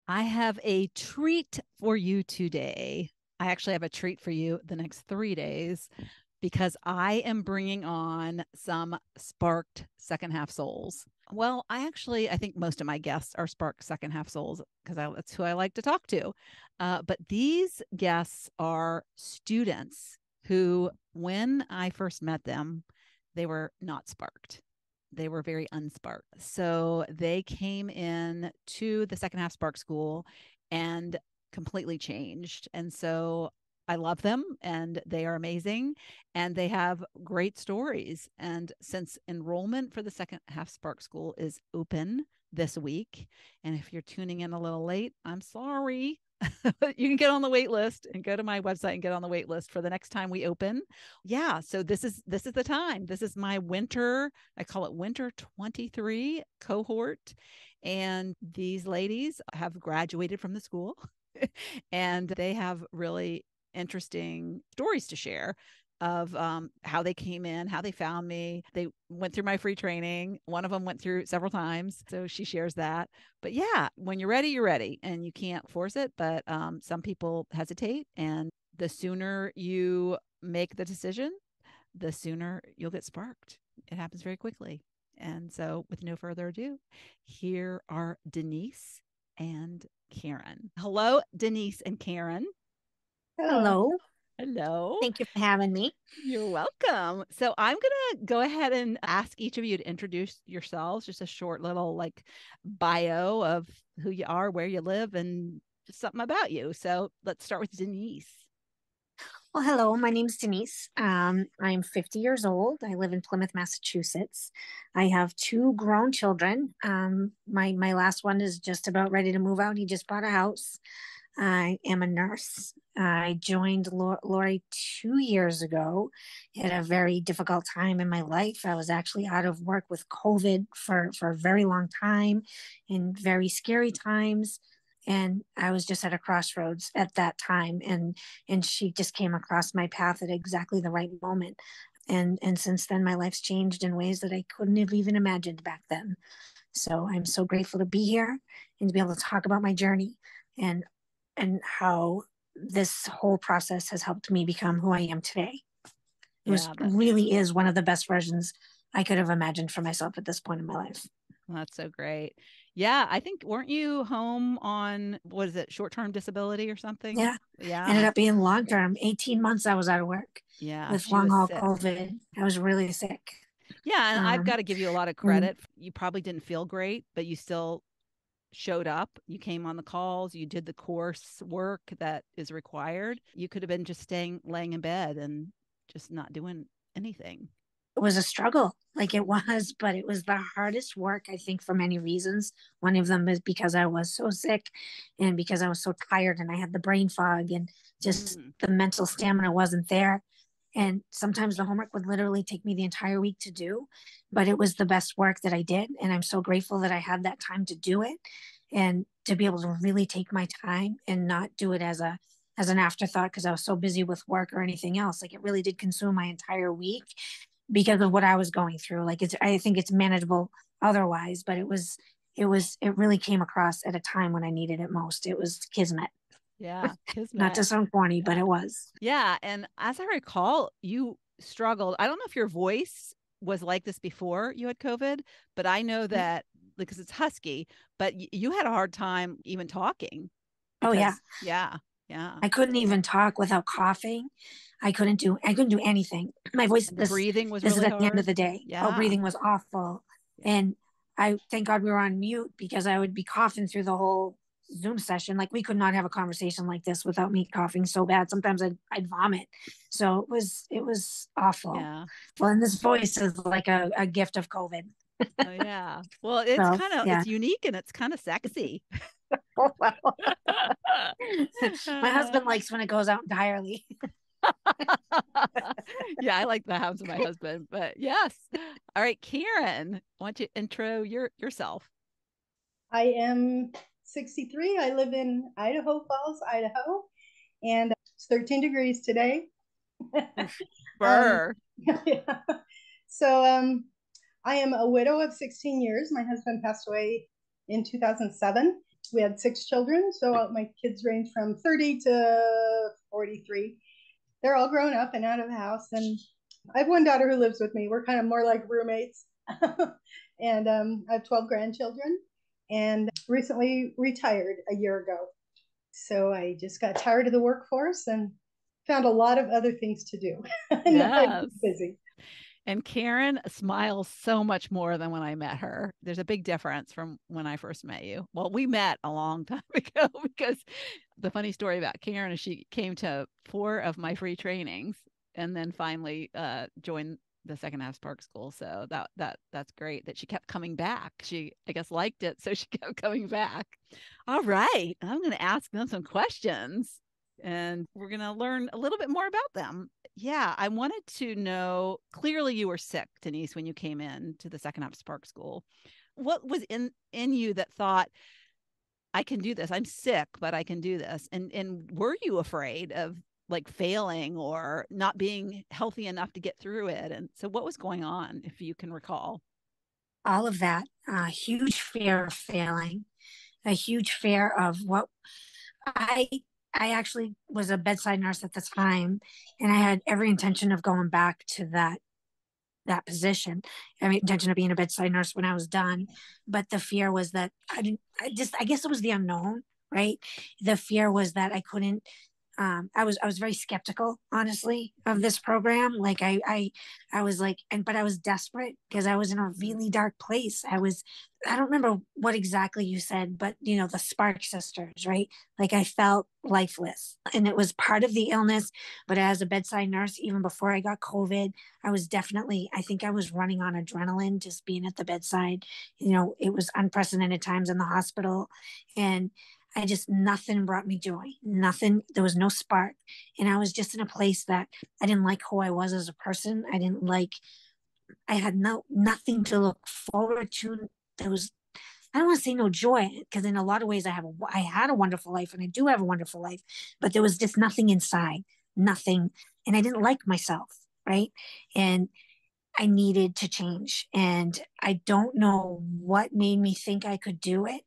I have a treat for you today. I actually have a treat for you the next 3 days because I am bringing on some sparked second half souls. Well, I think most of my guests are sparked second half souls because that's who I like to talk to. But these guests are students who, when I first met them, they were not sparked. They were very unsparked. So they came in to the second half Spark School and completely changed. And so I love them and they are amazing and they have great stories. And since enrollment for the second half Spark School is open this week, and if you're tuning in a little late, I'm sorry. You can get on the wait list and go to my website and get on the wait list for the next time we open. Yeah, so this is the time. This is my winter, I call it winter 23 cohort, and these ladies have graduated from the school and they have really interesting stories to share of how they came in, how they found me. They went through my free training. One of them went through several times. So she shares that. But yeah, when you're ready, you're ready and you can't force it. But some people hesitate. And the sooner you make the decision, the sooner you'll get sparked. It happens very quickly. And so, with no further ado, here are Denise and Karen. Hello, Denise and Karen. Hello. Hello. Hello. Thank you for having me. You're welcome. So I'm going to go ahead and ask each of you to introduce yourselves, just a short little like bio of who you are, where you live, and just something about you. So let's start with Denise. Well, hello. My name's Denise. I'm 50 years old. I live in Plymouth, Massachusetts. I have two grown children. My last one is just about ready to move out. He just bought a house. I am a nurse. I joined Lori 2 years ago at a very difficult time in my life. I was actually out of work with COVID for a very long time in very scary times. And I was just at a crossroads at that time. And she just came across my path at exactly the right moment. And since then, my life's changed in ways that I couldn't have even imagined back then. So I'm so grateful to be here and to be able to talk about my journey and how this whole process has helped me become who I am today. It was Yeah, really is one of the best versions I could have imagined for myself at this point in my life. that's so great. Yeah, I think weren't you home on what is it, short-term disability or something? Yeah. Ended Yeah. up being long term. 18 months I was out of work Yeah, with she long was haul sick. COVID. I was really sick. Yeah, and I've got Um, to give you a lot of and credit. You probably didn't feel great, but you still showed up, you came on the calls, you did the course work that is required. You could have been just staying, laying in bed and just not doing anything. it was a struggle, like it was, but it was the hardest work, I think, for many reasons. One of them is because I was so sick and because I was so tired and I had the brain fog and just Mm, the mental stamina wasn't there. And sometimes the homework would literally take me the entire week to do, but it was the best work that I did. And I'm so grateful that I had that time to do it and to be able to really take my time and not do it as an afterthought because I was so busy with work or anything else. Like it really did consume my entire week because of what I was going through. Like I think it's manageable otherwise, but it really came across at a time when I needed it most. It was kismet. yeah, Not to kismet. sound corny, but Yeah. it was. Yeah. And as I recall, you struggled. I don't know if your voice was like this before you had COVID, but I know that because it's husky, but you had a hard time even talking Oh yeah. because, yeah, yeah. I couldn't even talk without coughing. I couldn't do anything. My voice And the this breathing was this is really at the end of hard. the day. Oh, Yeah. breathing was awful. Yeah. And I thank God we were on mute because I would be coughing through the whole Zoom session. Like we could not have a conversation like this without me coughing so bad. Sometimes I'd vomit. So it was awful. Yeah. Well, and this voice is like a gift of COVID. Oh yeah. Well, it's So kind of yeah. it's unique and it's kind of sexy. Oh, well. My Uh, husband likes when it goes out entirely. yeah, I like the house of my husband, but yes. All right, Karen, why don't you intro yourself? I am 63. I live in Idaho Falls, Idaho, and it's 13 degrees today. Oof. um, Burr. yeah. So I am a widow of 16 years. My husband passed away in 2007. we had 6 children. So my kids range from 30 to 43. They're all grown up and out of the house. And I have one daughter who lives with me. We're kind of more like roommates. And I have 12 grandchildren and recently retired a year ago. So I just got tired of the workforce and found a lot of other things to do. And I'm Yes. busy. And Karen smiles so much more than when I met her. There's a big difference from when I first met you. Well, we met a long time ago because the funny story about Karen is she came to 4 of my free trainings and then finally joined the second half Spark School. So that's great that she kept coming back. She I guess liked it, so she kept coming back. All right, I'm going to ask them some questions and we're going to learn a little bit more about them. Yeah, I wanted to know, clearly you were sick, Denise, when you came in to the second half Spark School. What was in you that thought, I can do this? I'm sick, but I can do this. And were you afraid of like failing or not being healthy enough to get through it? And so what was going on, if you can recall? All of that, huge fear of failing, a huge fear of what I I actually was a bedside nurse at the time, and I had every intention of going back to that position. I mean, intention of being a bedside nurse when I was done, but the fear was that I didn't. I guess it was the unknown, right? The fear was that I couldn't. I was very skeptical, honestly, of this program. Like I was like, but I was desperate because I was in a really dark place. I don't remember what exactly you said, but the Spark Sisters, right? Like I felt lifeless, and it was part of the illness. But as a bedside nurse, even before I got COVID, I think I was running on adrenaline just being at the bedside. It was unprecedented times in the hospital, and nothing brought me joy. Nothing, there was no spark. And I was just in a place that I didn't like who I was as a person. I had nothing to look forward to. There was, I don't want to say no joy, because in a lot of ways I had a wonderful life, and I do have a wonderful life, but there was just nothing inside, nothing. And I didn't like myself. Right. And I needed to change. And I don't know what made me think I could do it.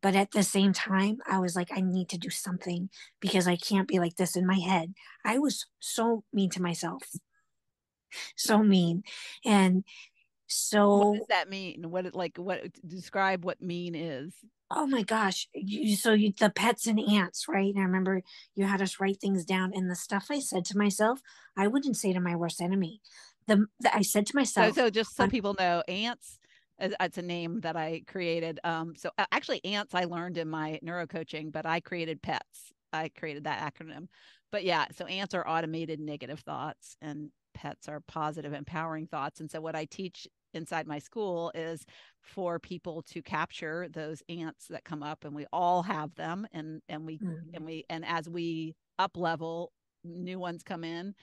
But at the same time, I was like, I need to do something because I can't be like this in my head. I was so mean to myself, so mean. And What does so, that mean? What describe what mean is? oh my gosh, the pets and ants, right? And I remember you had us write things down, and the stuff I said to myself, I wouldn't say to my worst enemy. I said to So, myself, so just so people know, ants, it's a name that I created. So actually, ants I learned in my neuro coaching, but I created pets. I created that acronym. But yeah, so ants are automated negative thoughts, and pets are positive, empowering thoughts. And so what I teach inside my school is for people to capture those ants that come up, and we all have them, and as we up level, new ones come in,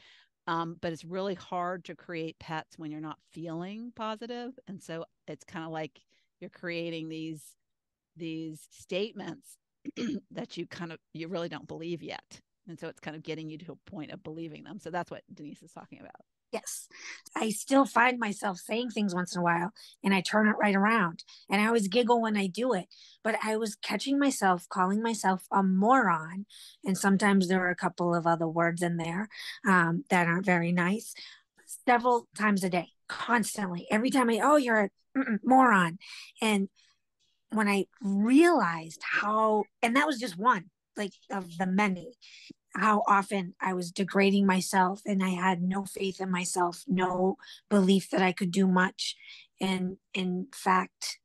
but it's really hard to create pets when you're not feeling positive. And so it's kind of like you're creating these statements that you really don't believe yet. And so it's kind of getting you to a point of believing them. So that's what Denise is talking about. yes, I still find myself saying things once in a while, and I turn it right around. And I always giggle when I do it. But I was catching myself calling myself a moron. And sometimes there are a couple of other words in there that aren't very nice, several times a day, constantly. Every time oh, you're a moron. And when I realized and that was just one, like, of the many, how often I was degrading myself, and I had no faith in myself, no belief that I could do much. And in fact,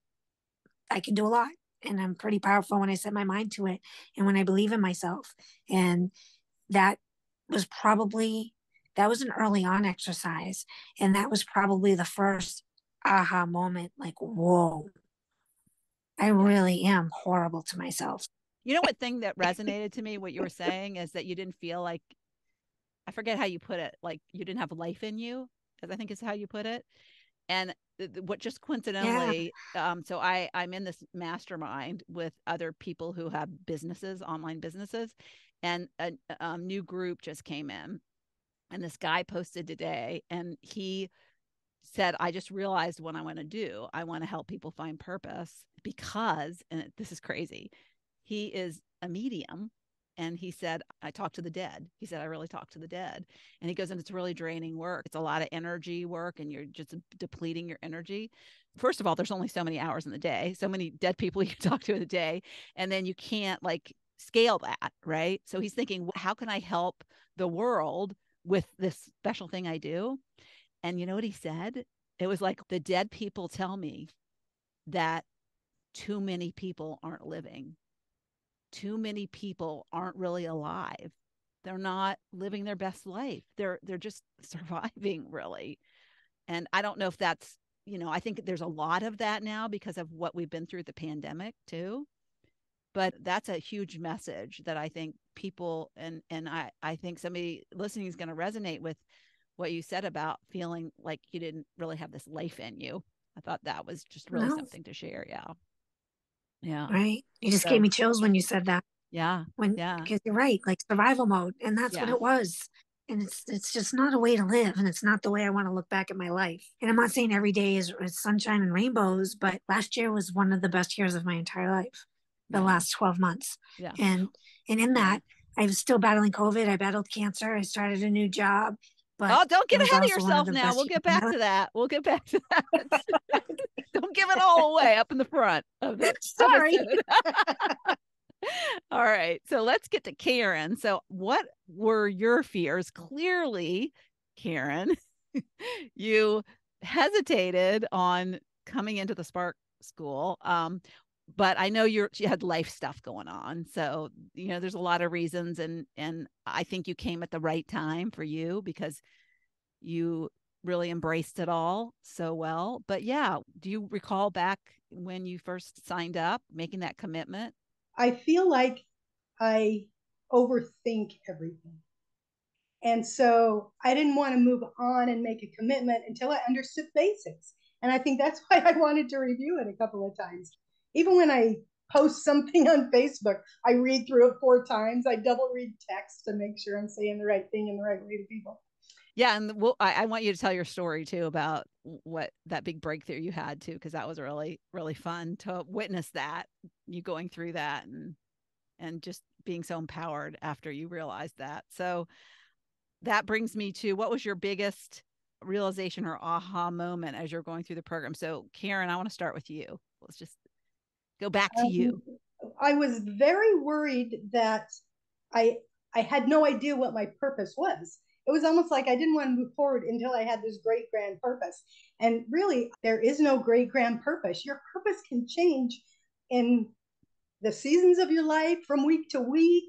I can do a lot, and I'm pretty powerful when I set my mind to it and when I believe in myself. And that was probably that was an early on exercise, and that was probably the first aha moment, like, whoa, I Yeah. really am horrible to myself. You know what thing that resonated to me, what you were saying, is that you didn't feel like, I forget how you put it, like you didn't have life in you, as I think is how you put it. And what just Yeah. coincidentally, so I'm in this mastermind with other people who have businesses, online businesses, and a new group just came in, and this guy posted today, and he said, I just realized what I want to do. I want to help people find purpose because, and this is crazy, he is a medium. And he said, I talk to the dead. He said, I really talk to the dead. And he goes, and it's really draining work. It's a lot of energy work, and you're just depleting your energy. First of all, there's only so many hours in the day, so many dead people you can talk to in a day. And then you can't like scale that, right? So he's thinking, how can I help the world with this special thing I do? And you know what he said? It was like, the dead people tell me that too many people aren't living. Too many people aren't really alive. They're not living their best life. They're just surviving, really. And I don't know if that's, I think there's a lot of that now because of what we've been through the pandemic too. But that's a huge message that I think people and I think somebody listening is going to resonate with what you said about feeling like you didn't really have this life in you. I thought that was just really No, something to share. Yeah. Yeah. right. You just gave So, me chills when you said that. yeah. When Yeah. Because you're right, like survival mode, and that's what Yeah. it was. And it's just not a way to live, and it's not the way I want to look back at my life. And I'm not saying every day is sunshine and rainbows, but last year was one of the best years of my entire life. The Yeah. last 12 months, Yeah. and in Yeah. that, I was still battling COVID. I battled cancer. I started a new job, but Oh, don't it get was ahead of also one of yourself the now. best We'll years get of my back life. to that. We'll get back to that. Don't give it all away up in the front of the Sorry. episode. All right. So let's get to Karen. So, what were your fears? Clearly, Karen, you hesitated on coming into the Spark School. But I know you had life stuff going on. So, there's a lot of reasons, and I think you came at the right time for you because you really embraced it all so well. But yeah, do you recall back when you first signed up, making that commitment? I feel like I overthink everything. And so I didn't want to move on and make a commitment until I understood basics. And I think that's why I wanted to review it a couple of times. Even when I post something on Facebook, I read through it 4 times. I double read text to make sure I'm saying the right thing in the right way to people. Yeah, and I want you to tell your story too about what that big breakthrough you had too, because that was really really fun to witness that, you going through that and just being so empowered after you realized that. So that brings me to, what was your biggest realization or aha moment as you're going through the program? So Karen, I want to start with you. Let's just go back to you. I was very worried that I I had no idea what my purpose was. It was almost like I didn't want to move forward until I had this great grand purpose. And really, there is no great grand purpose. Your purpose can change in the seasons of your life from week to week.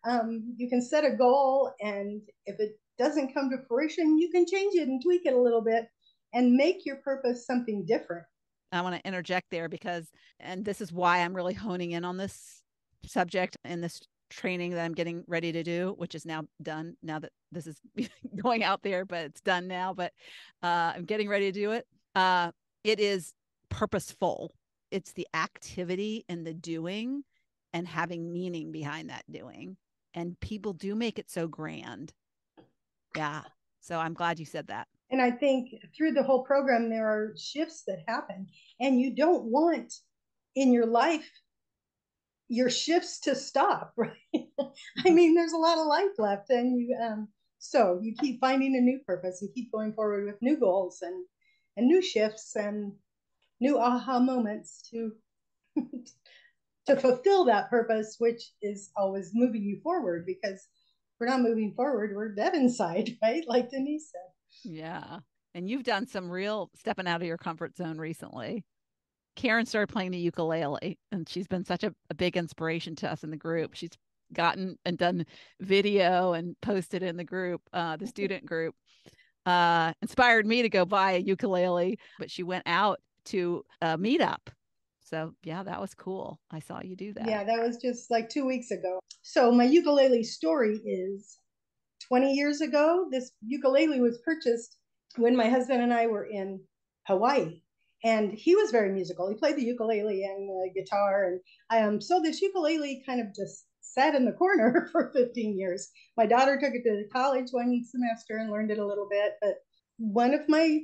You can set a goal, and if it doesn't come to fruition, you can change it and tweak it a little bit and make your purpose something different. I want to interject there because, and this is why I'm really honing in on this subject in this training that I'm getting ready to do, which is now done now that this is going out there, but it's done now. But I'm getting ready to do it. It is purposeful. It's the activity and the doing and having meaning behind that doing. And people do make it so grand. Yeah. So I'm glad you said that. And I think through the whole program, there are shifts that happen, and you don't want in your life your shifts to stop, right? I mean, there's a lot of life left, and so you keep finding a new purpose and keep going forward with new goals and new shifts and new aha moments to to fulfill that purpose, which is always moving you forward. Because if we're not moving forward, we're dead inside, right? Like Denise said. Yeah. And you've done some real stepping out of your comfort zone recently. Karen started playing the ukulele, and she's been such a big inspiration to us in the group. She's gotten and done video and posted in the group, the student group. Inspired me to go buy a ukulele, but she went out to a meetup. So yeah, that was cool. I saw you do that. Yeah, that was just like 2 weeks ago. So my ukulele story is 20 years ago. This ukulele was purchased when my husband and I were in Hawaii. And he was very musical. He played the ukulele and the guitar. And so this ukulele kind of just sat in the corner for 15 years. My daughter took it to college one semester and learned it a little bit. But one of my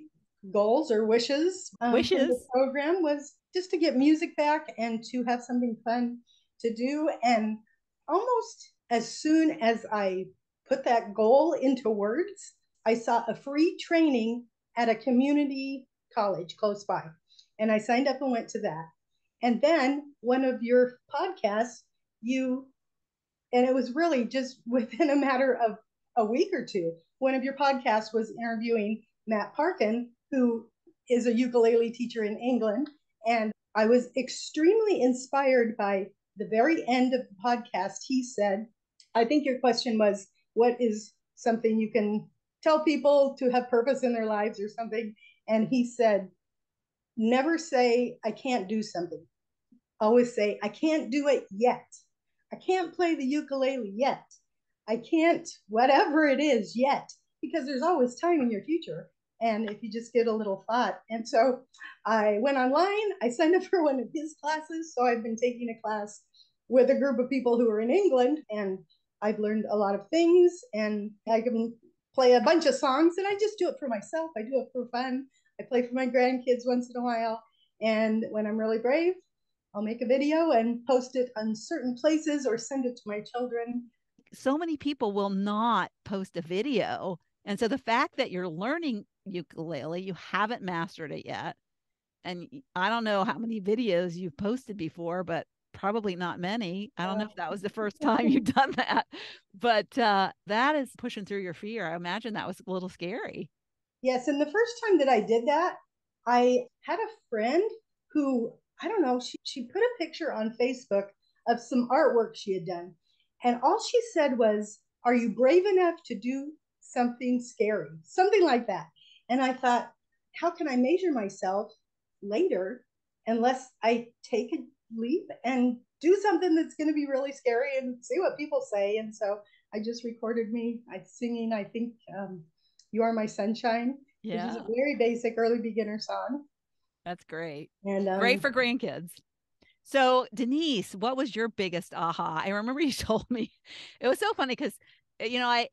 goals or wishes from the Wishes. program was just to get music back and to have something fun to do. And almost as soon as I put that goal into words, I saw a free training at a community college close by. And I signed up and went to that. And then one of your podcasts, and it was really just within a matter of a week or two, one of your podcasts was interviewing Matt Parkin, who is a ukulele teacher in England. And I was extremely inspired by the very end of the podcast. He said, I think your question was, what is something you can tell people to have purpose in their lives or something? And he said, never say, I can't do something. Always say, I can't do it yet. I can't play the ukulele yet. I can't, whatever it is yet, because there's always time in your future. And if you just get a little thought. And so I went online, I signed up for one of his classes. So I've been taking a class with a group of people who are in England, and I've learned a lot of things, and I can play a bunch of songs, and I just do it for myself. I do it for fun. I play for my grandkids once in a while. And when I'm really brave, I'll make a video and post it on certain places or send it to my children. So many people will not post a video. And so the fact that you're learning ukulele, you haven't mastered it yet. And I don't know how many videos you've posted before, but probably not many. I don't know if that was the first time you've done that, but that is pushing through your fear. I imagine that was a little scary. Yes. And the first time that I did that, I had a friend who, I don't know, she put a picture on Facebook of some artwork she had done. And all she said was, are you brave enough to do something scary? Something like that. And I thought, how can I measure myself later unless I take a leap and do something that's going to be really scary and see what people say? And so I just recorded me singing, I think, You Are My Sunshine, which is a very basic early beginner song. That's great. And great for grandkids. So, Denise, what was your biggest aha? I remember you told me it was so funny because, I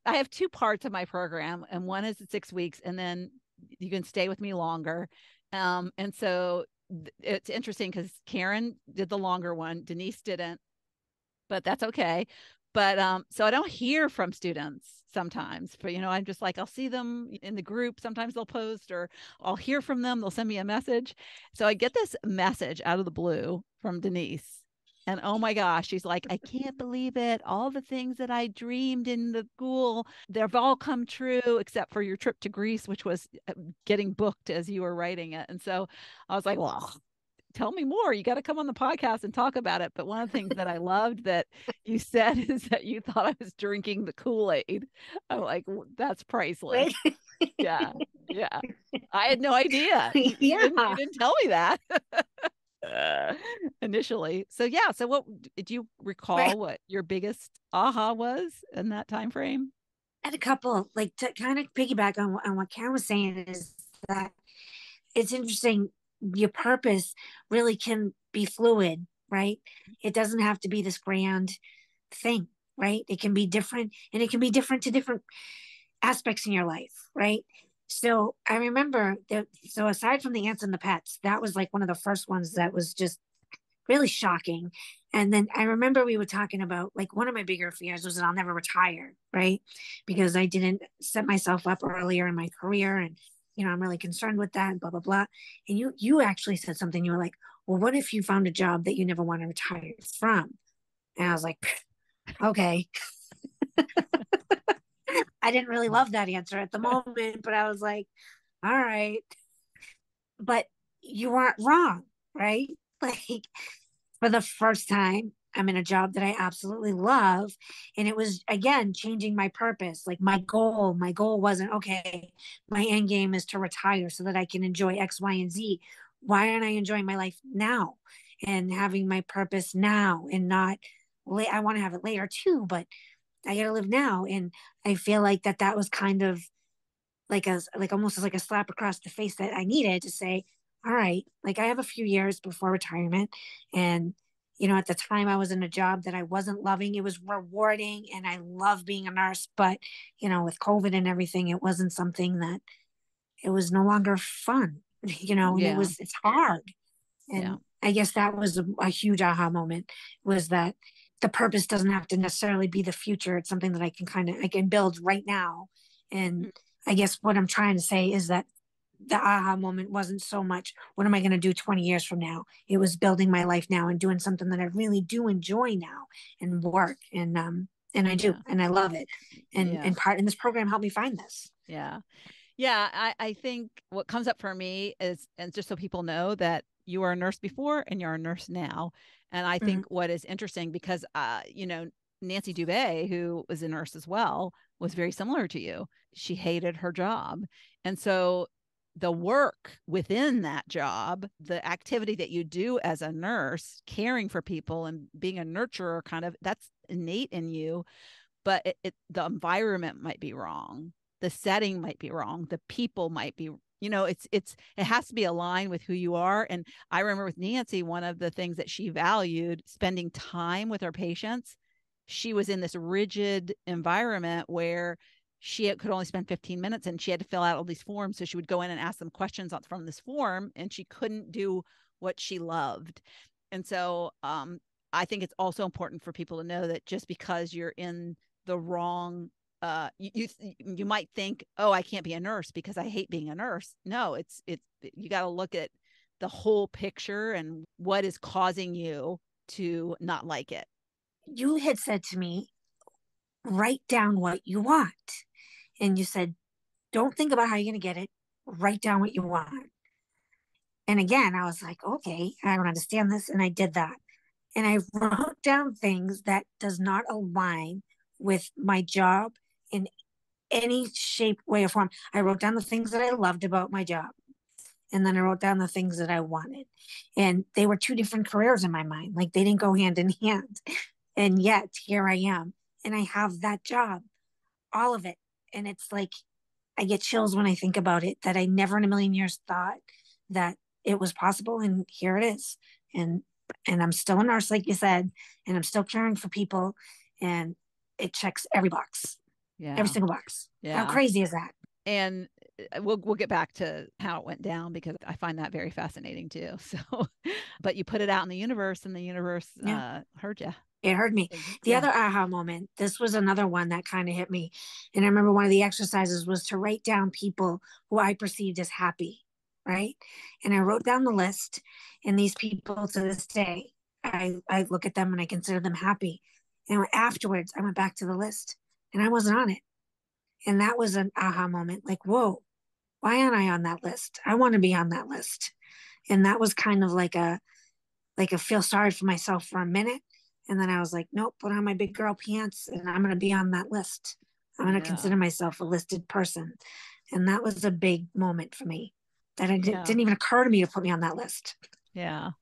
have two parts of my program, and one is 6 weeks, and then you can stay with me longer. And so it's interesting because Karen did the longer one, Denise didn't, but that's okay. But so I don't hear from students sometimes, but I'm just like, I'll see them in the group. Sometimes they'll post, or I'll hear from them. They'll send me a message. So I get this message out of the blue from Denise. And oh my gosh, she's like, I can't believe it. All the things that I dreamed in the school, they've all come true, except for your trip to Greece, which was getting booked as you were writing it. And so I was like, well, tell me more. You got to come on the podcast and talk about it. But one of the things that I loved that you said is that you thought I was drinking the Kool-Aid. I'm like, that's priceless. Right? Yeah. Yeah. I had no idea. You didn't tell me that initially. So yeah. So what did you recall what your biggest aha was in that time frame? I had a couple, like, to kind of piggyback on what Karen was saying, is that it's interesting. Your purpose really can be fluid, right? It doesn't have to be this grand thing, right? It can be different, and it can be different to different aspects in your life, right? So I remember that. So aside from the ants and the pets, that was like one of the first ones that was just really shocking. And then I remember we were talking about, like, one of my bigger fears was that I'll never retire, right? Because I didn't set myself up earlier in my career, and I'm really concerned with that, blah blah blah. And you actually said something. You were like, well, what if you found a job that you never want to retire from? And I was like, okay. I didn't really love that answer at the moment, but I was like, all right. But you aren't wrong, right? Like, for the first time, I'm in a job that I absolutely love. And it was, again, changing my purpose. Like, my goal wasn't, okay, my end game is to retire so that I can enjoy X, Y, and Z. Why aren't I enjoying my life now and having my purpose now, and not, I want to have it later too, but I got to live now. And I feel like that was kind of like almost as like a slap across the face that I needed to say, all right, like, I have a few years before retirement. And, at the time I was in a job that I wasn't loving. It was rewarding and I love being a nurse, but, with COVID and everything, it wasn't something that, it was no longer fun, and it's hard. And I guess that was a huge aha moment, was that the purpose doesn't have to necessarily be the future. It's something that I can build right now. And I guess what I'm trying to say is that the aha moment wasn't so much, what am I going to do 20 years from now? It was building my life now and doing something that I really do enjoy now and work. And I do, Yeah. and I love it. Yeah. And this program helped me find this. Yeah. Yeah. I think what comes up for me is, and just so people know that you were a nurse before and you're a nurse now. And I Mhm. think what is interesting because, Nancy Dubé, who was a nurse as well, was very similar to you. She hated her job. And so the work within that job, the activity that you do as a nurse, caring for people and being a nurturer, kind of that's innate in you, but the environment might be wrong, the setting might be wrong, the people might be, it has to be aligned with who you are. And I remember with Nancy, one of the things that she valued, spending time with her patients. She was in this rigid environment where she could only spend 15 minutes and she had to fill out all these forms. So she would go in and ask them questions from this form, and she couldn't do what she loved. And so I think it's also important for people to know that just because you're in the wrong, you might think, oh, I can't be a nurse because I hate being a nurse. No, it's you got to look at the whole picture and what is causing you to not like it. You had said to me, write down what you want. And you said, don't think about how you're going to get it. Write down what you want. And again, I was like, okay, I don't understand this. And I did that. And I wrote down things that does not align with my job in any shape, way, or form. I wrote down the things that I loved about my job. And then I wrote down the things that I wanted. And they were two different careers in my mind. Like they didn't go hand in hand. And yet here I am. And I have that job, all of it. And it's like, I get chills when I think about it, that I never in a million years thought that it was possible. And here it is. And I'm still a nurse, like you said, and I'm still caring for people. And it checks every box, every Yeah. single box. How Yeah. crazy is that? And we'll get back to how it went down because I find that very fascinating too. So, but you put it out in the universe, and the universe Yeah. heard you. It hurt me. The Yeah. other aha moment, this was another one that kind of hit me. And I remember one of the exercises was to write down people who I perceived as happy, right? And I wrote down the list, and these people to this day, I look at them and I consider them happy. And afterwards, I went back to the list and I wasn't on it. And that was an aha moment, like, whoa, why aren't I on that list? I want to be on that list. And that was kind of like a feel sorry for myself for a minute. And then I was like, nope, put on my big girl pants and I'm going to be on that list. I'm going to Yeah. consider myself a listed person. And that was a big moment for me, that it Yeah. didn't even occur to me to put me on that list. Yeah.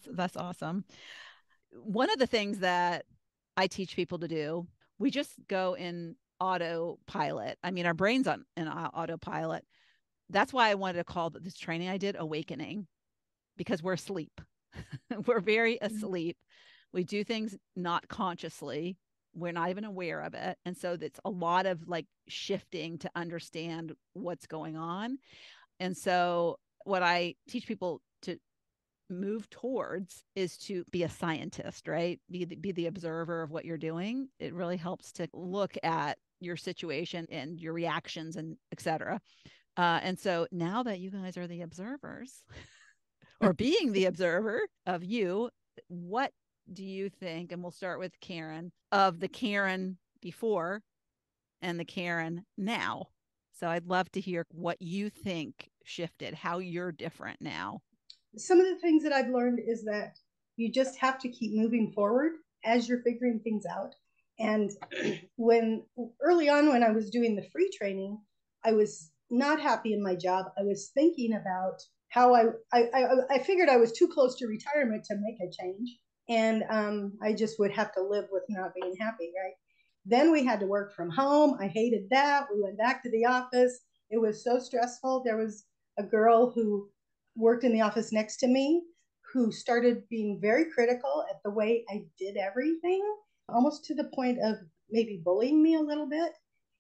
That's awesome. One of the things that I teach people to do, we just go in autopilot. I mean, our brain's on an autopilot. That's why I wanted to call this training I did Awakening, because we're asleep. We're very asleep. We do things not consciously. We're not even aware of it. And so it's a lot of like shifting to understand what's going on. And so what I teach people to move towards is to be a scientist, right? Be the observer of what you're doing. It really helps to look at your situation and your reactions and etc. And so now that you guys are the observers, or being the observer of you, what do you think? And we'll start with Karen, of the Karen before and the Karen now. So I'd love to hear what you think shifted, how you're different now. Some of the things that I've learned is that you just have to keep moving forward as you're figuring things out. And when early on, when I was doing the free training, I was not happy in my job. I was thinking about how I figured I was too close to retirement to make a change. And I just would have to live with not being happy, right? Then we had to work from home. I hated that. We went back to the office. It was so stressful. There was a girl who worked in the office next to me who started being very critical at the way I did everything, almost to the point of maybe bullying me a little bit.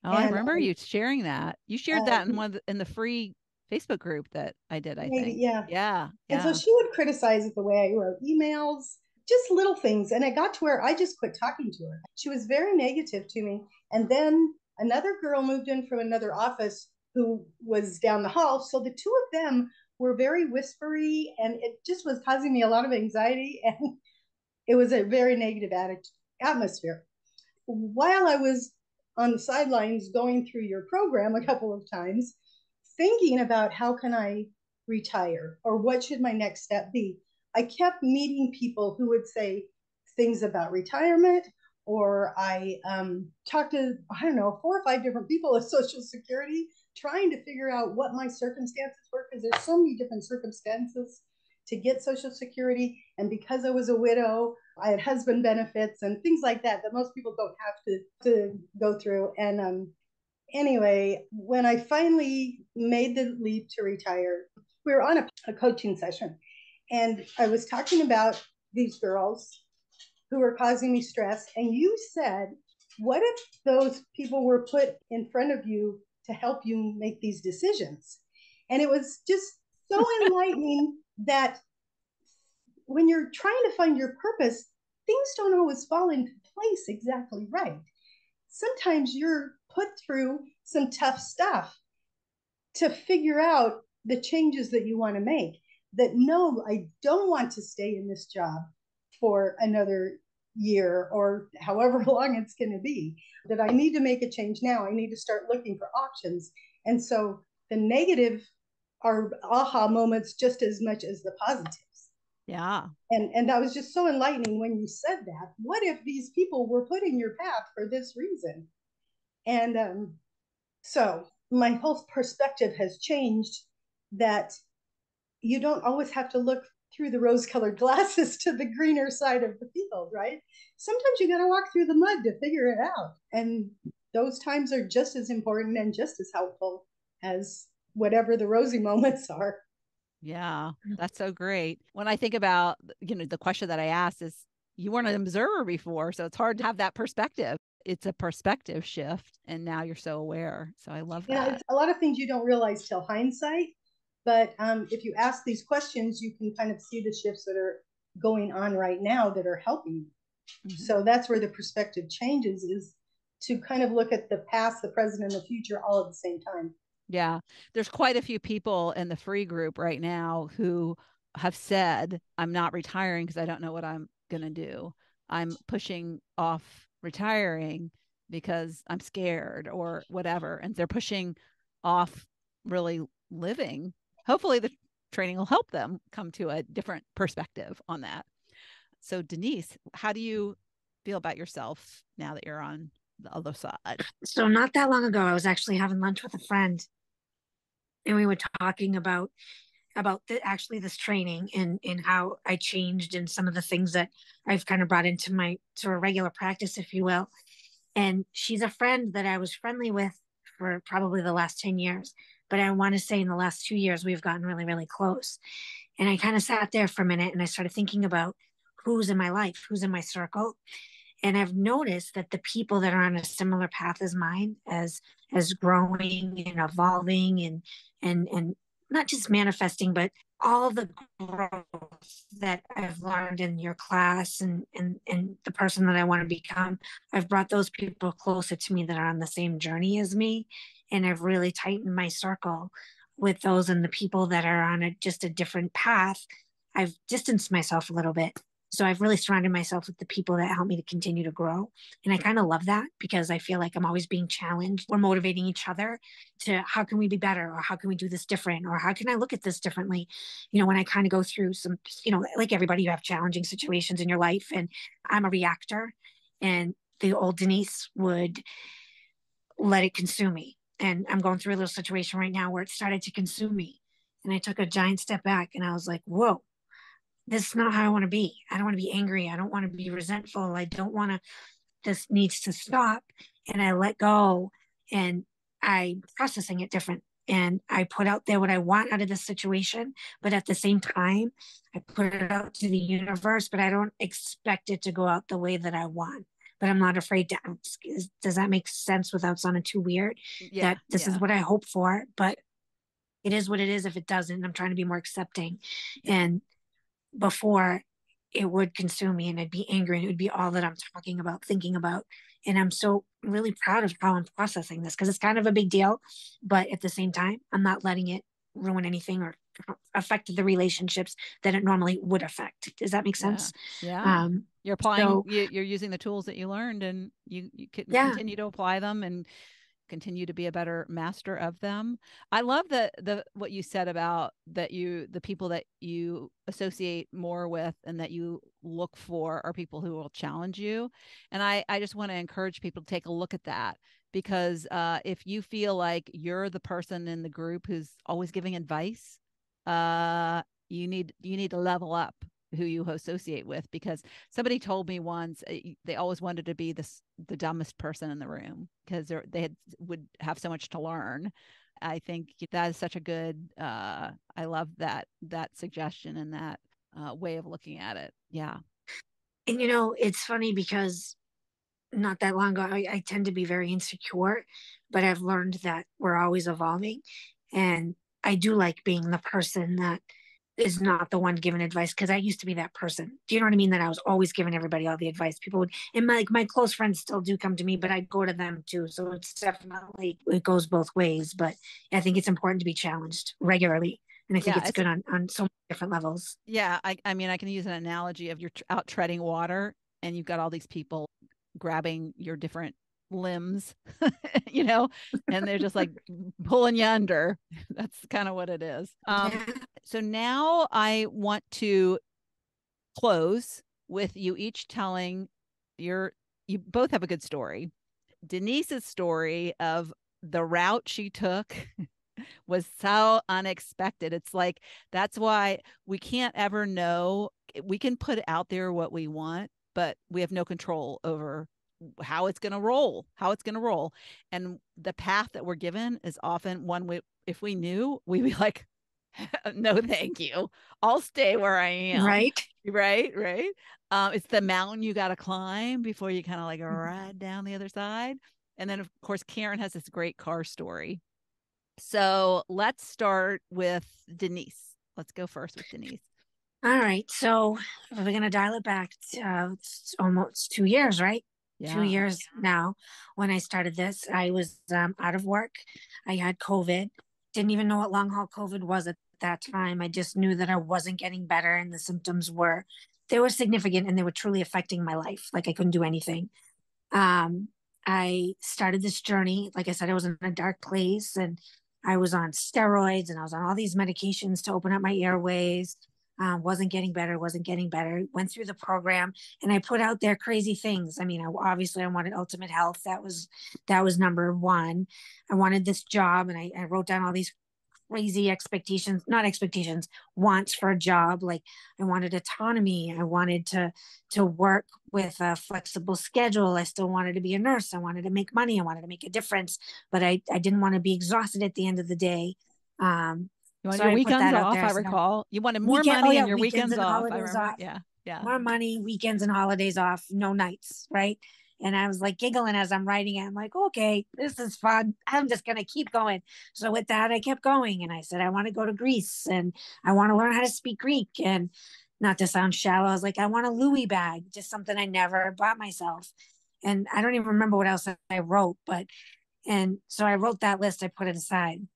Oh, I And remember you sharing that. You shared that in in the free Facebook group that I did, I Maybe, think. yeah. Yeah. And so Yeah. she would criticize the way I wrote emails, just little things. And it got to where I just quit talking to her. She was very negative to me. And then another girl moved in from another office who was down the hall. So the two of them were very whispery, and it just was causing me a lot of anxiety. And it was a very negative atmosphere. While I was on the sidelines going through your program a couple of times, thinking about how can I retire or what should my next step be, I kept meeting people who would say things about retirement, or I talked to, I don't know, 4 or 5 different people at Social Security trying to figure out what my circumstances were, because there's so many different circumstances to get Social Security. And because I was a widow, I had husband benefits and things like that that most people don't have to go through. And anyway, when I finally made the leap to retire, we were on a coaching session, and I was talking about these girls who were causing me stress. And you said, what if those people were put in front of you to help you make these decisions? And it was just so enlightening that when you're trying to find your purpose, things don't always fall into place exactly right. Sometimes you're put through some tough stuff to figure out the changes that you want to make. That no, I don't want to stay in this job for another year or however long it's going to be. That I need to make a change now. I need to start looking for options. And so the negative are aha moments just as much as the positives. Yeah. And that was just so enlightening when you said that. What if these people were put in your path for this reason? And so my whole perspective has changed, that you don't always have to look through the rose-colored glasses to the greener side of the field, right? Sometimes you got to walk through the mud to figure it out. And those times are just as important and just as helpful as whatever the rosy moments are. Yeah, that's so great. When I think about, the question that I asked is, you weren't an observer before, so it's hard to have that perspective. It's a perspective shift, and now you're so aware. So I love that. It's a lot of things you don't realize till hindsight. But if you ask these questions, you can kind of see the shifts that are going on right now that are helping you. Mm-hmm. So that's where the perspective changes, is to kind of look at the past, the present, and the future all at the same time. Yeah. There's quite a few people in the free group right now who have said, I'm not retiring because I don't know what I'm going to do. I'm pushing off retiring because I'm scared or whatever. And they're pushing off really living. Hopefully, the training will help them come to a different perspective on that. So, Denise, how do you feel about yourself now that you're on the other side? So, not that long ago, I was actually having lunch with a friend, and we were talking about actually this training and how I changed and some of the things that I've kind of brought into my sort of regular practice, if you will. And she's a friend that I was friendly with for probably the last 10 years. But I want to say in the last 2 years, we've gotten really, really close. And I kind of sat there for a minute and I started thinking about who's in my life, who's in my circle. And I've noticed that the people that are on a similar path as mine, as growing and evolving and not just manifesting, but all the growth that I've learned in your class and the person that I want to become, I've brought those people closer to me that are on the same journey as me. And I've really tightened my circle with those, and the people that are on just a different path. I've distanced myself a little bit. So I've really surrounded myself with the people that help me to continue to grow. And I kind of love that, because I feel like I'm always being challenged. We're motivating each other to, how can we be better? Or how can we do this different? Or how can I look at this differently? When I kind of go through some, like everybody, you have challenging situations in your life, and I'm a reactor, and the old Denise would let it consume me. And I'm going through a little situation right now where it started to consume me. And I took a giant step back and I was like, whoa, this is not how I want to be. I don't want to be angry. I don't want to be resentful. I don't want to, this needs to stop. And I let go, and I'm processing it different. And I put out there what I want out of this situation. But at the same time, I put it out to the universe, but I don't expect it to go out the way that I want. But I'm not afraid to ask. Does that make sense without sounding too weird? Yeah. That this is what I hope for, but it is what it is if it doesn't. I'm trying to be more accepting. And before, it would consume me and I'd be angry and it would be all that I'm talking about, thinking about. And I'm so really proud of how I'm processing this because it's kind of a big deal. But at the same time, I'm not letting it ruin anything or affect the relationships that it normally would affect. Does that make Yeah. sense? Yeah. Um, You're applying, so you're using the tools that you learned, and you can yeah, continue to apply them and continue to be a better master of them. I love the what you said about that the people that you associate more with and that you look for are people who will challenge you. And I just want to encourage people to take a look at that, because if you feel like you're the person in the group who's always giving advice, uh you need to level up who you associate with, because somebody told me once they always wanted to be the dumbest person in the room because would have so much to learn. I think that is such a good I love that suggestion and that way of looking at it. Yeah. and it's funny because not that long ago, I tend to be very insecure, but I've learned that we're always evolving. And I do like being the person that is not the one giving advice because I used to be that person. Do you know what I mean? That I was always giving everybody all the advice. People would, and my close friends still do come to me, but I go to them too. So it's definitely, it goes both ways. But I think it's important to be challenged regularly. And I think Yeah, it's good on so many different levels. yeah, I mean, I can use an analogy of you're out treading water and you've got all these people grabbing your different limbs, you know, and they're just like pulling you under. That's kind of what it is. Yeah. So now I want to close with you each telling you both have a good story. Denise's story of the route she took was so unexpected. It's like that's why we can't ever know. We can put out there what we want, but we have no control over how it's going to roll, how it's going to roll. And the path that we're given is often one we, if we knew, we'd be like, no, thank you. I'll stay where I am. Right. Right, right. It's the mountain you got to climb before you kind of like ride down the other side. And then, of course, Karen has this great car story. So let's start with Denise. Let's go first with Denise. All right. So we're going to dial it back. It's almost 2 years, right? Two Yeah. years now. When I started this, I was out of work. I had COVID. Didn't even know what long haul COVID was at that time. I just knew that I wasn't getting better, and the symptoms were significant, and they were truly affecting my life. Like I couldn't do anything. Um, I started this journey. Like I said, I was in a dark place, and I was on steroids, and I was on all these medications to open up my airways. Wasn't getting better, wasn't getting better. Went through the program, and I put out there crazy things. I mean, obviously I wanted ultimate health. That was number one. I wanted this job, and I wrote down all these crazy expectations, not expectations, wants for a job. Like I wanted autonomy. I wanted to work with a flexible schedule. I still wanted to be a nurse. I wanted to make money. I wanted to make a difference, but I didn't want to be exhausted at the end of the day. Um, You wanted so your I put weekends that out off, there. I I said, recall. You wanted more weekend, oh money yeah, and your weekends weekends and off. I holidays remember. off, Yeah. Yeah. more money, weekends and holidays off, no nights, right? And I was like giggling as I'm writing it. I'm like, okay, this is fun. I'm just gonna keep going. So with that, I kept going, and I said, I want to go to Greece, and I want to learn how to speak Greek. And not to sound shallow, I was like, I want a Louis bag, just something I never bought myself. And I don't even remember what else I wrote, but and so I wrote that list. I put it aside.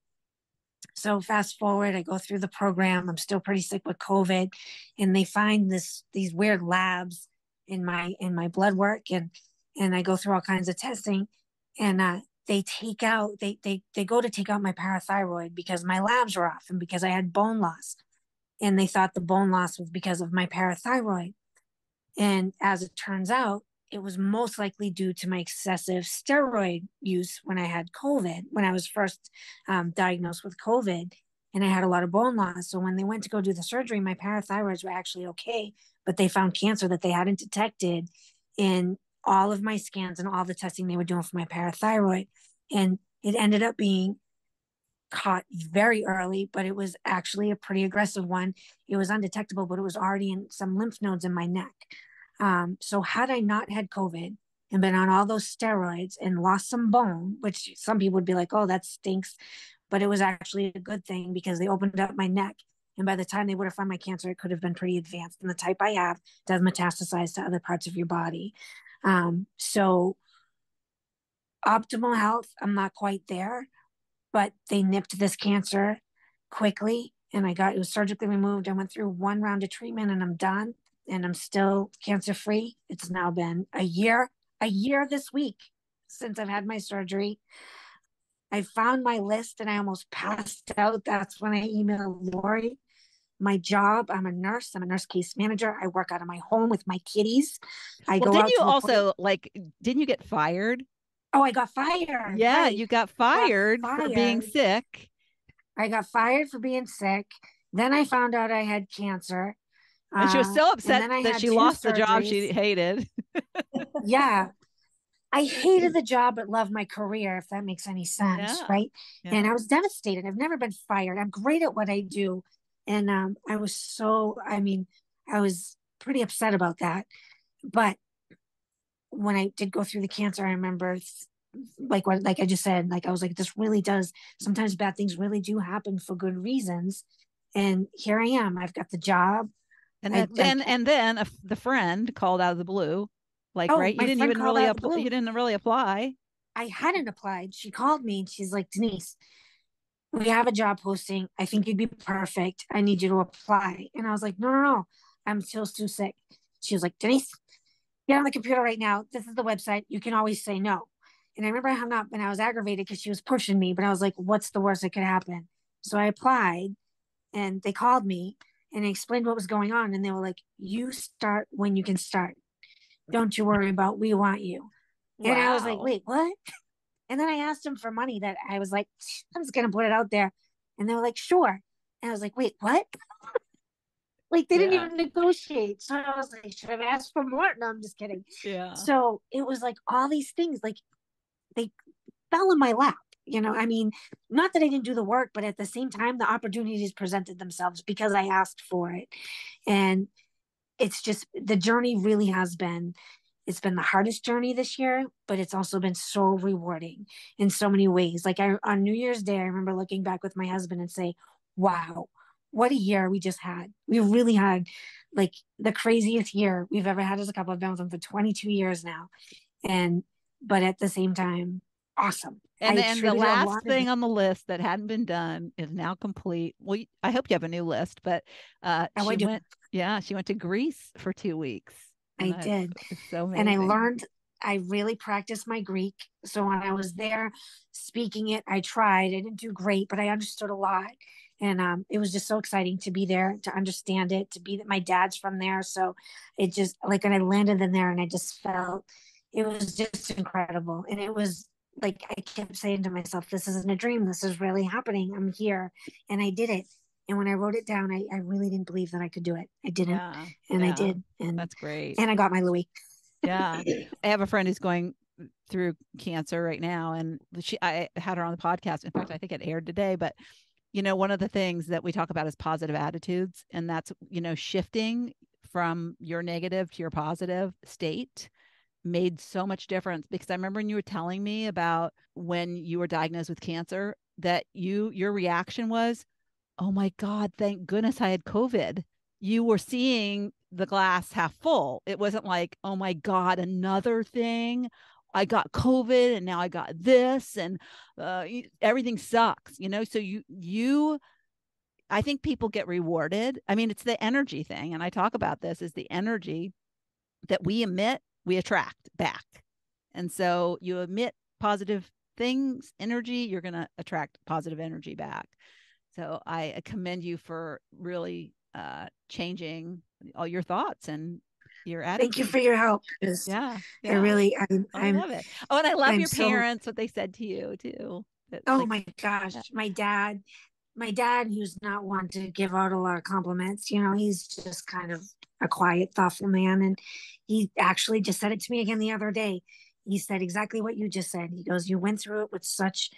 So fast forward, I go through the program. I'm still pretty sick with COVID, and they find these weird labs in my blood work, and I go through all kinds of testing, and they go to take out my parathyroid because my labs were off and because I had bone loss, and they thought the bone loss was because of my parathyroid. And as it turns out, it was most likely due to my excessive steroid use when I had COVID, when I was first diagnosed with COVID, and I had a lot of bone loss. So when they went to go do the surgery, my parathyroids were actually okay, but they found cancer that they hadn't detected in all of my scans and all the testing they were doing for my parathyroid. And it ended up being caught very early, but it was actually a pretty aggressive one. It was undetectable, but it was already in some lymph nodes in my neck. So had I not had COVID and been on all those steroids and lost some bone, which some people would be like, oh, that stinks. but it was actually a good thing because they opened up my neck. And by the time they would have found my cancer, it could have been pretty advanced. And the type I have does metastasize to other parts of your body. So optimal health, I'm not quite there, but they nipped this cancer quickly. And it was surgically removed. I went through one round of treatment and I'm done. And I'm still cancer free. It's now been a year this week since I've had my surgery. I found my list and I almost passed out. That's when I emailed Lori. My job, I'm a nurse. I'm a nurse case manager. I work out of my home with my kitties. I Well, go didn't out you to also didn't you get fired? Oh, I got fired. Yeah, Right. you got Got fired for being fired. sick. I got fired for being sick. Then I found out I had cancer. And she was so And upset then I that had she two lost the job she surgeries. hated. Yeah. I hated the job but loved my career, if that makes any sense, Yeah. right? And Yeah. I was devastated. I've never been fired. I'm great at what I do. And I was pretty upset about that. But when I did go through the cancer, I remember like I just said, like I was like, this really does, sometimes bad things really do happen for good reasons. And here I am. I've got the job. And I, I then the friend called out of the blue, like, Oh, right? You my didn't friend even called really out the apply. blue. You didn't really apply. I hadn't applied. She called me and she's like, Denise, we have a job posting. I think you'd be perfect. I need you to apply. And I was like, no, no, no. I'm still too sick. She was like, Denise, get on the computer right now. This is the website. You can always say no. And I remember I hung up and I was aggravated because she was pushing me, but I was like, what's the worst that could happen? So I applied and they called me and I explained what was going on. And they were like, you start when you can start. Don't you worry about, we want you. And I was like, Wow. wait, what? And then I asked them for money that I was like, I'm just going to put it out there. And they were like, sure. And I was like, wait, what? Like they didn't Yeah. even negotiate. So I was like, should I have asked for more? No, I'm just kidding. Yeah. So it was like all these things, like they fell in my lap. I mean, not that I didn't do the work, but at the same time, the opportunities presented themselves because I asked for it. And it's just the journey really has been, it's been the hardest journey this year, but it's also been so rewarding in so many ways. Like on New Year's Day, I remember looking back with my husband and say, wow, what a year we just had. We really had like the craziest year we've ever had as a couple. I've been with him for 22 years now. And, but at the same time, awesome. I And the attributed a last lot of thing it. on the list that hadn't been done is now complete. Well, I hope you have a new list, but Oh, I she do. went, yeah, she went to Greece for 2 weeks. And I did. it's so And amazing. I really practiced my Greek. So when I was there speaking it, I tried. I didn't do great, but I understood a lot. And it was just so exciting to be there, to understand it, to be that my dad's from there. So it just like when I landed in there and I just felt it was just incredible. And it was like I kept saying to myself, this isn't a dream. This is really happening. I'm here. And I did it. And when I wrote it down, I really didn't believe that I could do it. I didn't. Yeah. And I Yeah. did. That's great. And I got my Louis. Yeah. I have a friend who's going through cancer right now, and I had her on the podcast. In fact, I think it aired today, but one of the things that we talk about is positive attitudes, and that's, shifting from your negative to your positive state made so much difference, because I remember when you were telling me about when you were diagnosed with cancer that your reaction was, oh my God, thank goodness I had COVID. You were seeing the glass half full. It wasn't like, oh my God, another thing. I got COVID and now I got this, and everything sucks. So I think people get rewarded. I mean, it's the energy thing. And I talk about this is the energy that we emit, we attract back. And so you emit positive things, energy, you're going to attract positive energy back. So I commend you for really changing all your thoughts and your Thank you attitude. for your help. Yeah, I yeah. really, I love it. Oh, and I love I'm your so, parents, what they said to you too. That, oh like, my gosh, yeah, my dad, who's not one to give out a lot of compliments, he's just kind of a quiet, thoughtful man. And he actually just said it to me again the other day. He said exactly what you just said. He goes, you went through it with such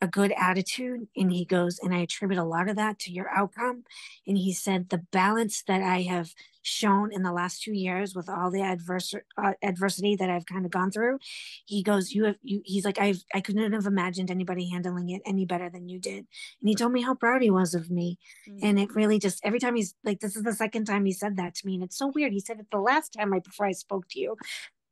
a good attitude. And he goes, and I attribute a lot of that to your outcome. And he said, the balance that I have shown in the last 2 years with all the adversity that I've kind of gone through, he goes, he's like, I couldn't have imagined anybody handling it any better than you did. And he told me how proud he was of me. Mm. And it really just, every time he's like, this is the second time he said that to me. And it's so weird. He said it the last time right before I spoke to you,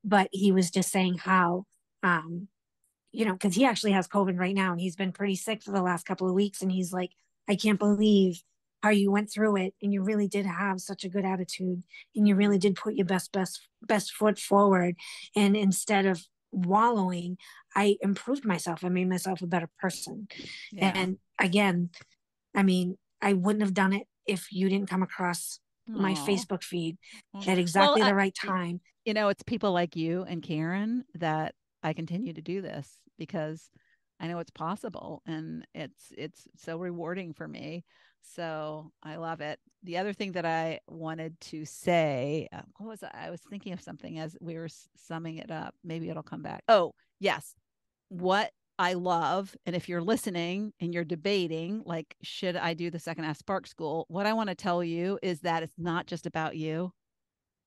but he was just saying how, because he actually has COVID right now and he's been pretty sick for the last couple of weeks. And he's like, I can't believe how you went through it. And you really did have such a good attitude and you really did put your best foot forward. And instead of wallowing, I improved myself. I made myself a better person. Yeah. And again, I mean, I wouldn't have done it if you didn't come across my Facebook feed at exactly the right time. It's people like you and Karen that I continue to do this because I know it's possible and it's so rewarding for me. So I love it. The other thing that I wanted to say, what was I was thinking of something as we were summing it up. Maybe it'll come back. Oh, yes. What I love, and if you're listening and you're debating, like, should I do the second half Spark School? What I want to tell you is that it's not just about you.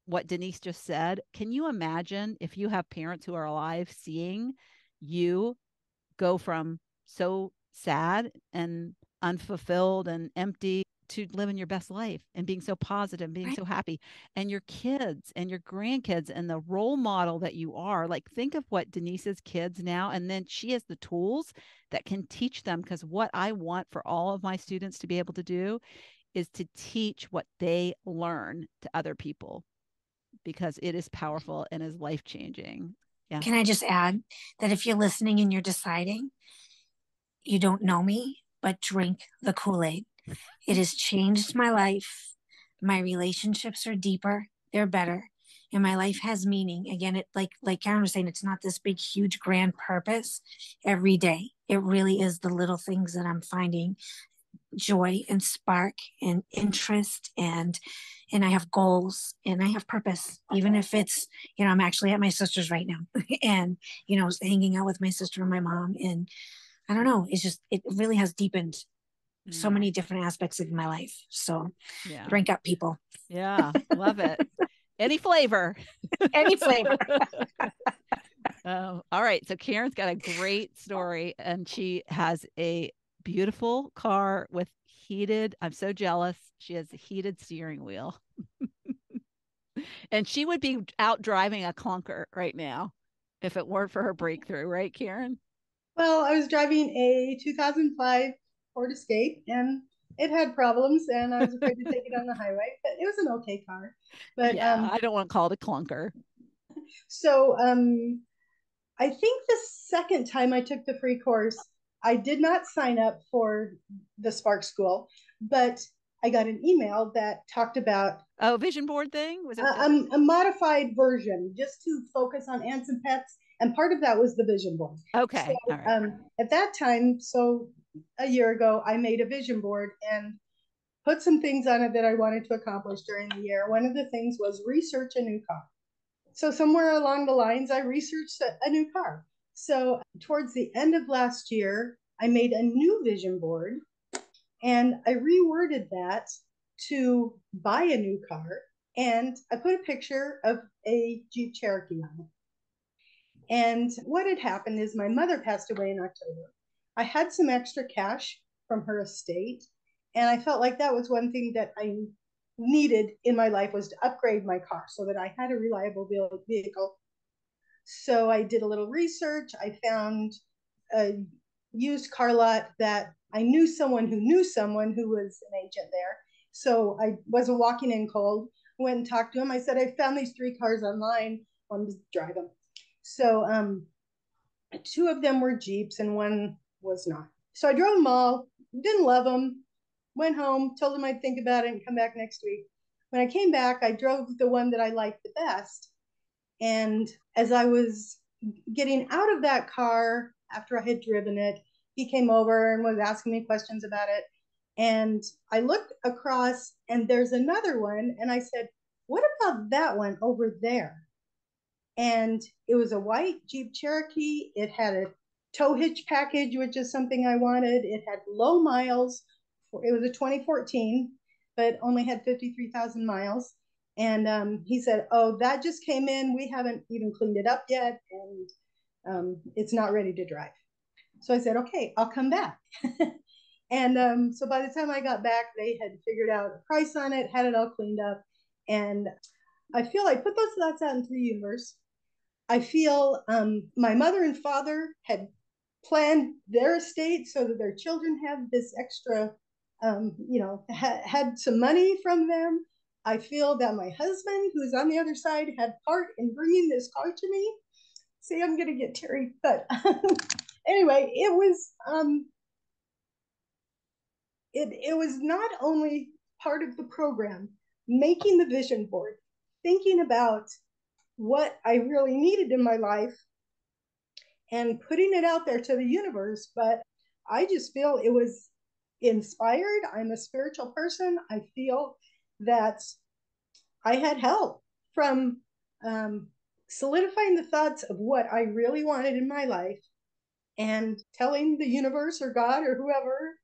What Denise just said, can you imagine if you have parents who are alive seeing you go from so sad and unfulfilled and empty to living your best life and being so positive and being so happy, and your kids and your grandkids and the role model that you are? Like, think of what Denise's kids now, and then she has the tools that can teach them, because what I want for all of my students to be able to do is to teach what they learn to other people, because it is powerful and is life changing. Yeah. Can I just add that if you're listening and you're deciding, you don't know me, but drink the Kool-Aid. It has changed my life. My relationships are deeper, they're better, and my life has meaning. Again, it like Karen was saying, it's not this big, huge, grand purpose every day. It really is the little things that I'm finding joy and spark and interest, and I have goals and I have purpose, even if it's, I'm actually at my sister's right now and, hanging out with my sister and my mom. And I don't know, it's just, it really has deepened so many different aspects of my life. So yeah, drink up, people. Yeah, love it. Any flavor. Any flavor. All right. So Karen's got a great story, and she has a beautiful car with heated. I'm so jealous. She has a heated steering wheel. And she would be out driving a clunker right now if it weren't for her breakthrough, right, Karen? Well, I was driving a 2005 Ford Escape and it had problems and I was afraid to take it on the highway, but it was an okay car. But yeah, I don't want to call it a clunker. So I think the second time I took the free course, I did not sign up for the Spark School, but I got an email that talked about vision board thing. Was it a modified version just to focus on ants and pets, and part of that was the vision board. Okay, So, all right. at that time, so a year ago, I made a vision board and put some things on it that I wanted to accomplish during the year. One of the things was research a new car. So somewhere along the lines, I researched a new car. So towards the end of last year, I made a new vision board and I reworded that to buy a new car. And I put a picture of a Jeep Cherokee on it. And what had happened is my mother passed away in October. I had some extra cash from her estate. And I felt like that was one thing that I needed in my life, was to upgrade my car so that I had a reliable vehicle. So I did a little research. I found a used car lot that I knew someone who was an agent there. So I wasn't walking in cold. Went and talked to him. I said, I found these 3 cars online. Wanted to drive them. So 2 of them were Jeeps and 1 was not. So I drove them all. Didn't love them. Went home, told him I'd think about it and come back next week. When I came back, I drove the one that I liked the best. And as I was getting out of that car after I had driven it, he came over and was asking me questions about it. And I looked across and there's another one. And I said, what about that one over there? And it was a white Jeep Cherokee. It had a tow hitch package, which is something I wanted. It had low miles. It was a 2014, but only had 53,000 miles. And he said, "Oh, that just came in. We haven't even cleaned it up yet, and it's not ready to drive." So I said, "Okay, I'll come back." And so by the time I got back, they had figured out a price on it, had it all cleaned up. And I feel I put those thoughts out into the universe. I feel my mother and father had planned their estate so that their children have this extra, had some money from them. I feel that my husband, who's on the other side, had part in bringing this car to me. See, I'm going to get teary, but anyway, it was not only part of the program, making the vision board, thinking about what I really needed in my life and putting it out there to the universe. But I just feel it was inspired. I'm a spiritual person. I feel that I had help from solidifying the thoughts of what I really wanted in my life and telling the universe or God or whoever.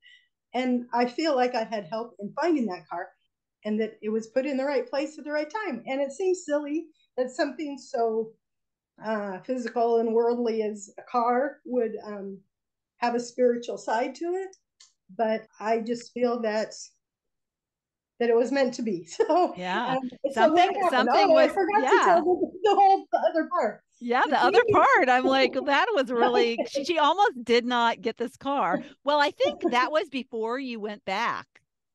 And I feel like I had help in finding that car and that it was put in the right place at the right time. And it seems silly that something so physical and worldly as a car would have a spiritual side to it. But I just feel that it was meant to be. So, Yeah. so what happened? Something Oh, I was, forgot to yeah. tell the whole other part. Yeah, The the other thing part, I'm like, that was really, she almost did not get this car. Well, I think that was before you went back.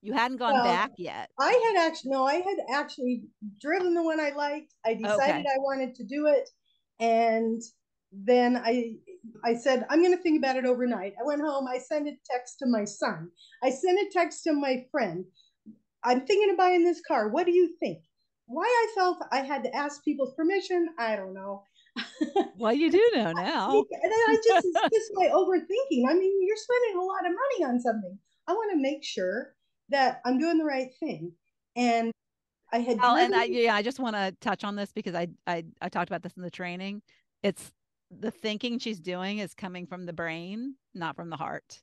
You hadn't gone back well, yet. I had actually driven the one I liked. I decided Okay. I wanted to do it, and then I said I'm going to think about it overnight. I went home. I sent a text to my son. I sent a text to my friend. I'm thinking of buying this car. What do you think? Why I felt I had to ask people's permission, I don't know. Well, you do know now. And then it's just my overthinking. I mean, you're spending a lot of money on something. I want to make sure that I'm doing the right thing. And I had Well, and driven. I just want to touch on this because I talked about this in the training. It's the thinking she's doing is coming from the brain, not from the heart.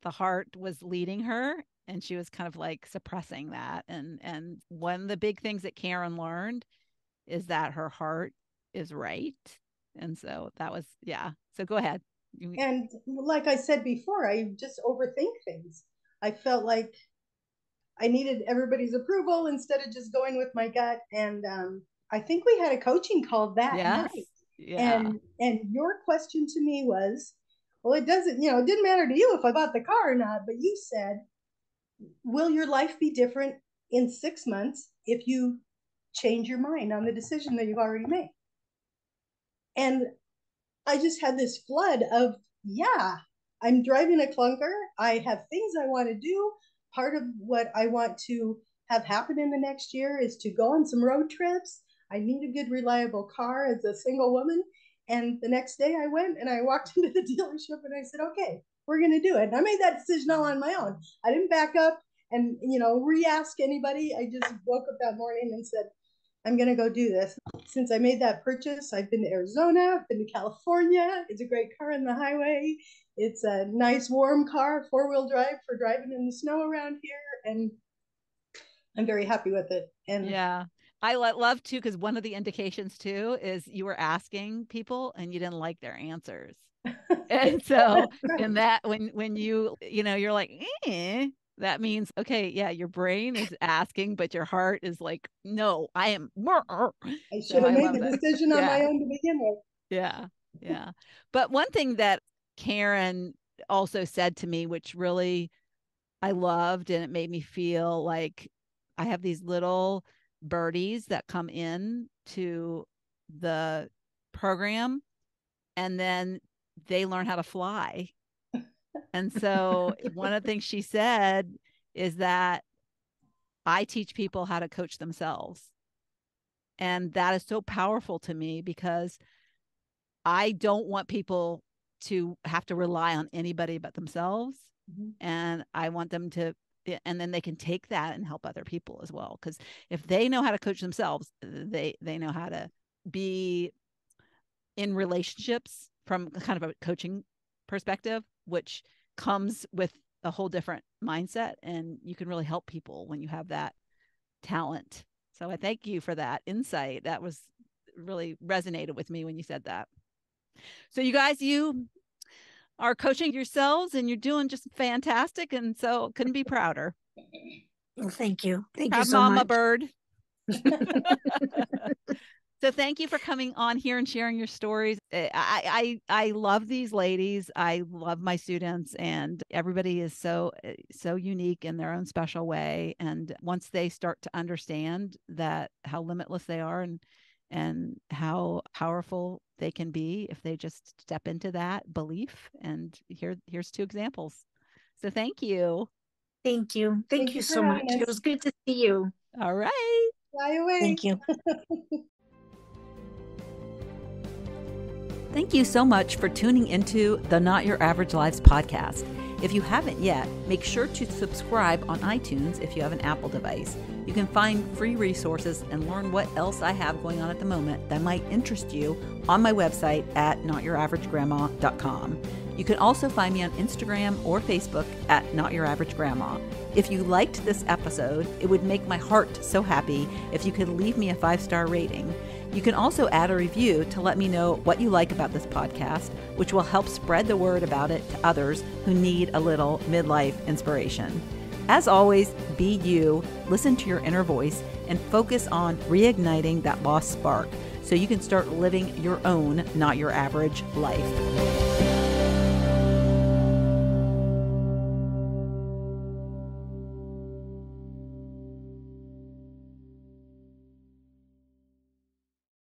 The heart was leading her and she was kind of like suppressing that. And one of the big things that Karen learned is that her heart is right. And so that was, yeah. So go ahead. And like I said before, I just overthink things. I felt like I needed everybody's approval instead of just going with my gut. And I think we had a coaching call that Yes. night. Yeah. And your question to me was, well, it doesn't, it didn't matter to you if I bought the car or not, but you said, will your life be different in 6 months if you change your mind on the decision that you've already made? And I just had this flood of, yeah, I'm driving a clunker. I have things I want to do. Part of what I want to have happen in the next year is to go on some road trips. I need a good, reliable car as a single woman. And the next day I went and I walked into the dealership and I said, okay, we're going to do it. And I made that decision all on my own. I didn't back up and, re-ask anybody. I just woke up that morning and said, I'm going to go do this. Since I made that purchase, I've been to Arizona, I've been to California. It's a great car on the highway. It's a nice warm car, 4-wheel drive for driving in the snow around here. And I'm very happy with it. And yeah. I love too, because one of the indications too is you were asking people and you didn't like their answers. And so in that when you're like, that means okay, yeah, your brain is asking, but your heart is like, no, I am. I So should have I made love the that. decision on Yeah, my own to begin with. yeah, yeah. But one thing that Karen also said to me, which really I loved, and it made me feel like I have these little birdies that come in to the program and then they learn how to fly. And so one of the things she said is that I teach people how to coach themselves. And that is so powerful to me because I don't want people to have to rely on anybody but themselves. Mm-hmm. And I want them to, and then they can take that and help other people as well. Because if they know how to coach themselves, they know how to be in relationships from kind of a coaching perspective, which comes with a whole different mindset. And you can really help people when you have that talent. So I thank you for that insight. That was really resonated with me when you said that. So you guys, you are coaching yourselves and you're doing just fantastic. And so couldn't be prouder. Well, thank you. Thank Proud you so mama much. bird. So thank you for coming on here and sharing your stories. I love these ladies. I love my students, and everybody is so unique in their own special way. And once they start to understand that how limitless they are and how powerful they can be if they just step into that belief. And here's 2 examples. So thank you. Thank you. Thank you so much. It was good to see you. All right. Fly away. Thank you. Thank you so much for tuning into the Not Your Average Lives podcast. If you haven't yet, make sure to subscribe on iTunes if you have an Apple device. You can find free resources and learn what else I have going on at the moment that might interest you on my website at notyouraveragegrandma.com. You can also find me on Instagram or Facebook at Not Your Average Grandma. If you liked this episode, it would make my heart so happy if you could leave me a 5-star rating. You can also add a review to let me know what you like about this podcast, which will help spread the word about it to others who need a little midlife inspiration. As always, be you, listen to your inner voice, and focus on reigniting that lost spark so you can start living your own, not your average life.